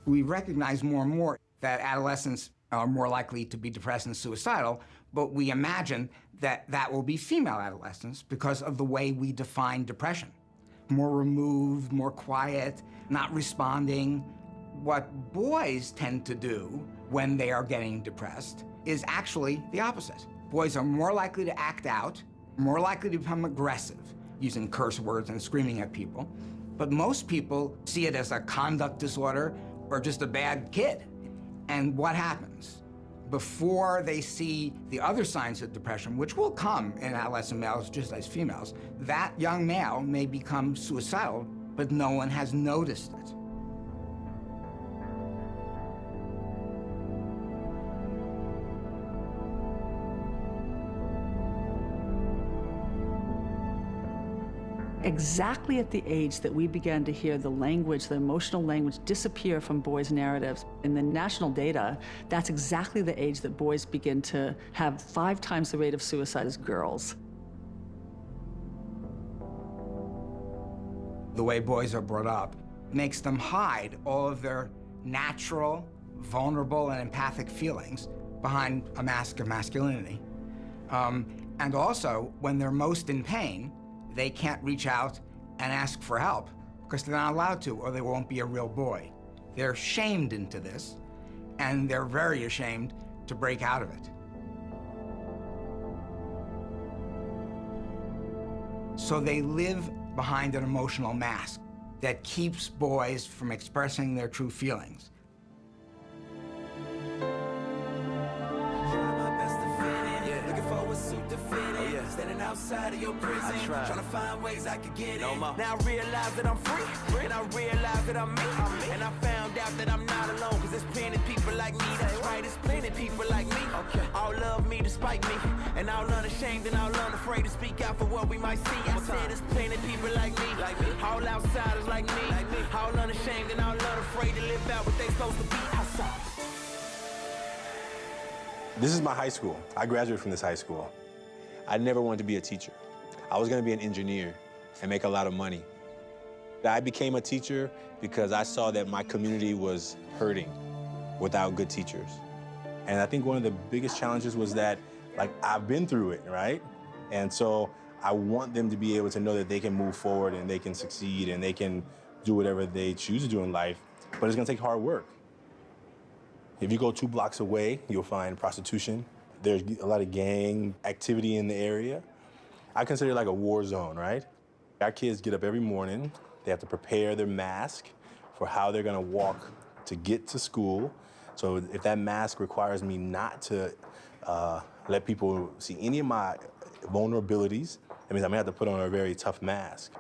We recognize more and more that adolescents are more likely to be depressed and suicidal, but we imagine that that will be female adolescents because of the way we define depression. More removed, more quiet, not responding. What boys tend to do when they are getting depressed is actually the opposite. Boys are more likely to act out, more likely to become aggressive, using curse words and screaming at people. But most people see it as a conduct disorder or just a bad kid. And what happens? Before they see the other signs of depression, which will come in adolescent males just as females, that young male may become suicidal, but no one has noticed it. Exactly at the age that we began to hear the language, the emotional language, disappear from boys' narratives. In the national data, that's exactly the age that boys begin to have 5 times the rate of suicide as girls. The way boys are brought up makes them hide all of their natural, vulnerable, and empathic feelings behind a mask of masculinity. And also, when they're most in pain, they can't reach out and ask for help because they're not allowed to, or they won't be a real boy. They're shamed into this, and they're very ashamed to break out of it. So they live behind an emotional mask that keeps boys from expressing their true feelings. Standing outside of your prison, trying to find ways I could get in. Now I realize that I'm free, and I realize that I'm me. And I found out that I'm not alone, cause there's plenty people like me. That's right, there's plenty people like me. All love me despite me, and all unashamed and all unafraid to speak out for what we might see. I said there's plenty people like me, all outsiders like me. All unashamed and all unafraid to live out what they supposed to be outside. This is my high school. I graduated from this high school. I never wanted to be a teacher. I was gonna be an engineer and make a lot of money. I became a teacher because I saw that my community was hurting without good teachers. And I think one of the biggest challenges was that, like, I've been through it, right? And so I want them to be able to know that they can move forward and they can succeed and they can do whatever they choose to do in life, but it's gonna take hard work. If you go 2 blocks away, you'll find prostitution. There's a lot of gang activity in the area. I consider it like a war zone, right? Our kids get up every morning. They have to prepare their mask for how they're gonna walk to get to school. So if that mask requires me not to let people see any of my vulnerabilities, that means I'm gonna have to put on a very tough mask.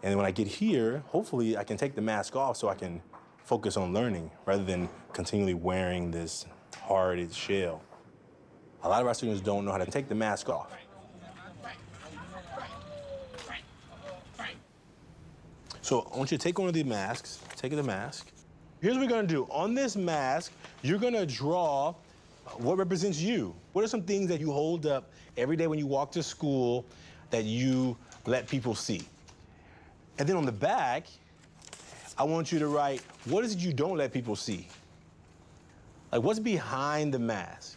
And then when I get here, hopefully I can take the mask off so I can focus on learning rather than continually wearing this hard shell. A lot of our students don't know how to take the mask off. So I want you to take one of these masks, take the mask. Here's what we're gonna do. On this mask, you're gonna draw what represents you. What are some things that you hold up every day when you walk to school that you let people see? And then on the back, I want you to write, what is it you don't let people see? Like, what's behind the mask?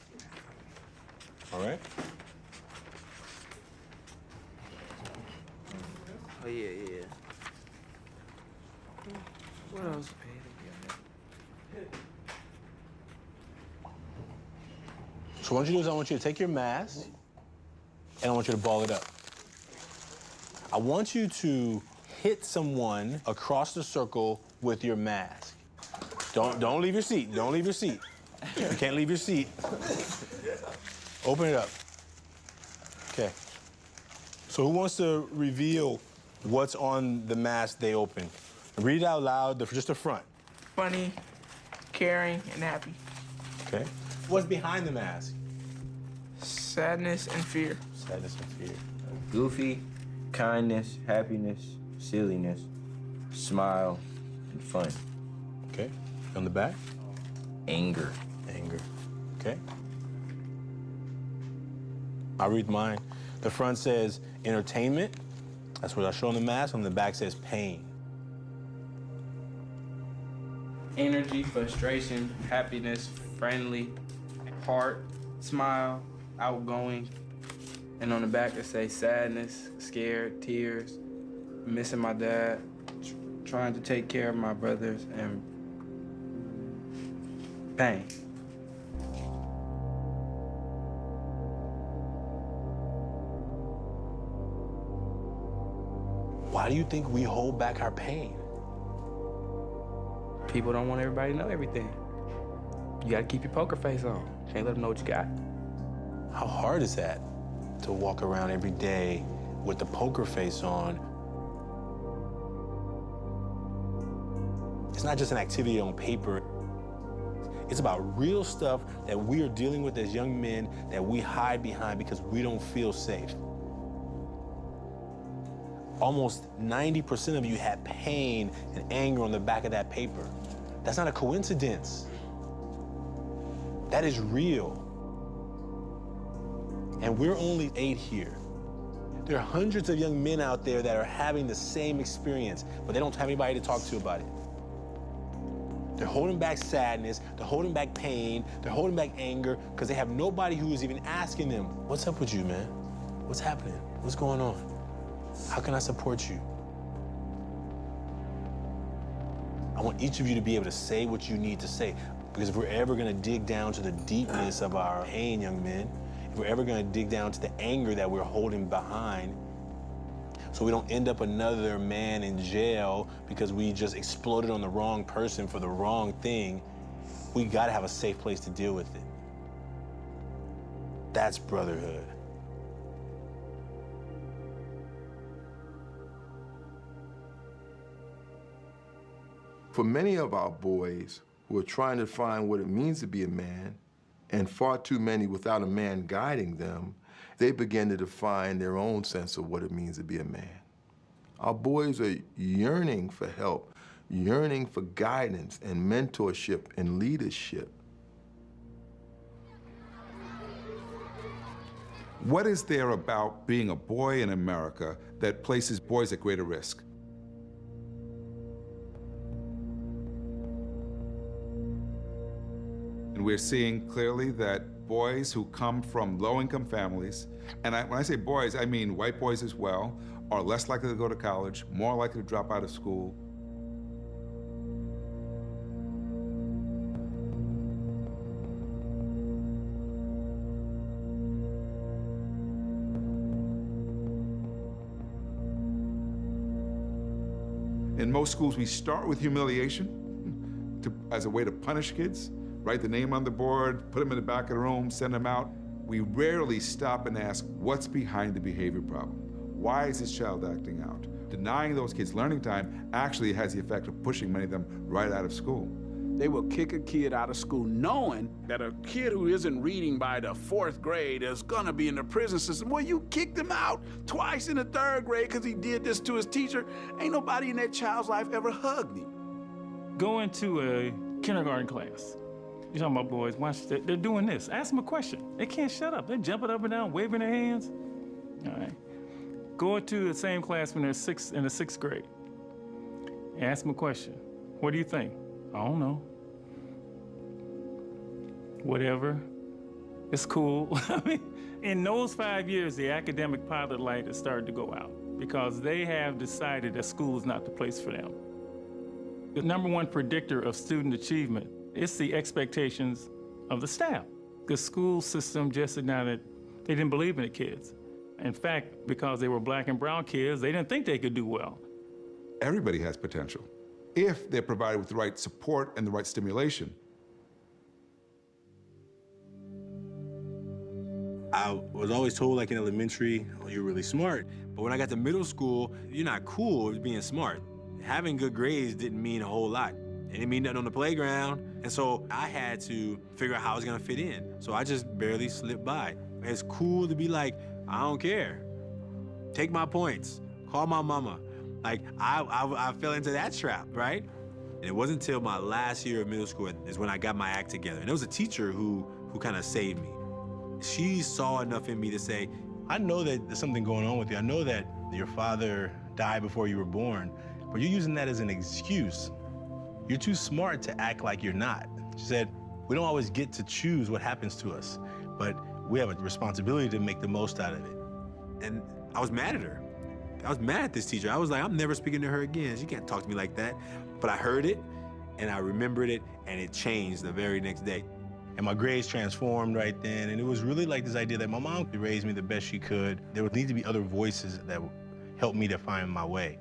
All right? Oh, yeah. What else? So what I want you to do is I want you to take your mask and I want you to ball it up. I want you to hit someone across the circle with your mask. Don't leave your seat. Don't leave your seat. You can't leave your seat. Open it up. Okay. So who wants to reveal what's on the mask they open? Read it out loud, just the front. Funny, caring, and happy. Okay. What's behind the mask? Sadness and fear. Sadness and fear. Goofy, kindness, happiness, silliness, smile, and fun. Okay. On the back? Anger. Anger. Okay. I'll read mine. The front says entertainment. That's what I show on the mask. On the back says pain. Energy, frustration, happiness, friendly, heart, smile, outgoing. And on the back it say sadness, scared, tears, missing my dad, trying to take care of my brothers, and pain. Why do you think we hold back our pain? People don't want everybody to know everything. You gotta keep your poker face on. Can't let them know what you got. How hard is that, to walk around every day with the poker face on? It's not just an activity on paper. It's about real stuff that we are dealing with as young men that we hide behind because we don't feel safe. Almost 90% of you had pain and anger on the back of that paper. That's not a coincidence. That is real. And we're only 8 here. There are hundreds of young men out there that are having the same experience, but they don't have anybody to talk to about it. They're holding back sadness, they're holding back pain, they're holding back anger, because they have nobody who is even asking them, what's up with you, man? What's happening? What's going on? How can I support you? I want each of you to be able to say what you need to say, because if we're ever gonna dig down to the deepness of our pain, young men, if we're ever gonna dig down to the anger that we're holding behind, so we don't end up another man in jail because we just exploded on the wrong person for the wrong thing, we gotta have a safe place to deal with it. That's brotherhood. For many of our boys who are trying to find what it means to be a man, and far too many without a man guiding them, they begin to define their own sense of what it means to be a man. Our boys are yearning for help, yearning for guidance and mentorship and leadership. What is there about being a boy in America that places boys at greater risk? And we're seeing clearly that boys who come from low-income families, and when I say boys, I mean white boys as well, are less likely to go to college, more likely to drop out of school. In most schools, we start with humiliation as a way to punish kids. Write the name on the board, put them in the back of the room, send them out. We rarely stop and ask, what's behind the behavior problem? Why is this child acting out? Denying those kids learning time actually has the effect of pushing many of them right out of school. They will kick a kid out of school knowing that a kid who isn't reading by the 4th grade is gonna be in the prison system. Well, you kicked him out twice in the 3rd grade because he did this to his teacher. Ain't nobody in that child's life ever hugged him. Go into a kindergarten class. You're talking about boys, watch, they're doing this. Ask them a question. They can't shut up. They're jumping up and down, waving their hands. All right. Go into the same class when they're in the 6th grade. Ask them a question. What do you think? I don't know. Whatever. It's cool. I mean, in those 5 years, the academic pilot light has started to go out because they have decided that school is not the place for them. The #1 predictor of student achievement is the expectations of the staff. The school system just said now that they didn't believe in the kids. In fact, because they were black and brown kids, they didn't think they could do well. Everybody has potential if they're provided with the right support and the right stimulation. I was always told, like in elementary, oh, you're really smart. But when I got to middle school, you're not cool with being smart. Having good grades didn't mean a whole lot. It didn't mean nothing on the playground. And so I had to figure out how I was gonna fit in. So I just barely slipped by. It's cool to be like, I don't care. Take my points. Call my mama. Like, I fell into that trap, right? And it wasn't until my last year of middle school is when I got my act together. And it was a teacher who kind of saved me. She saw enough in me to say, I know that there's something going on with you. I know that your father died before you were born, but you're using that as an excuse "You're too smart to act like you're not." She said, "We don't always get to choose what happens to us, but we have a responsibility to make the most out of it." And I was mad at her. I was mad at this teacher. I was like, I'm never speaking to her again. She can't talk to me like that. But I heard it, and I remembered it, and it changed the very next day. And my grades transformed right then, and it was really like this idea that my mom could raise me the best she could. There would need to be other voices that would help me to find my way.